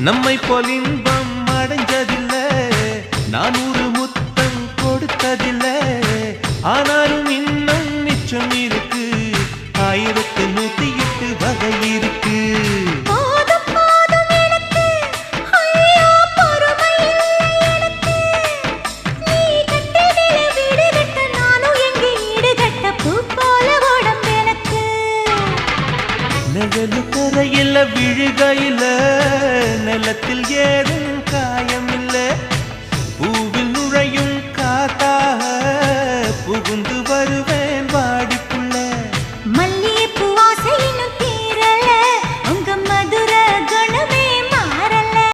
நம்மை போல் இன்பம் அடைஞ்சதில்லை, நான் ஒரு முத்தம் கொடுத்ததில்லை. ஆனாலும் இன்னும் மிச்சம் இருக்கு, 1108 வகை இருக்கு. நிழலு கரையில விழுகையில நிலத்தில் ஏதும் காயம்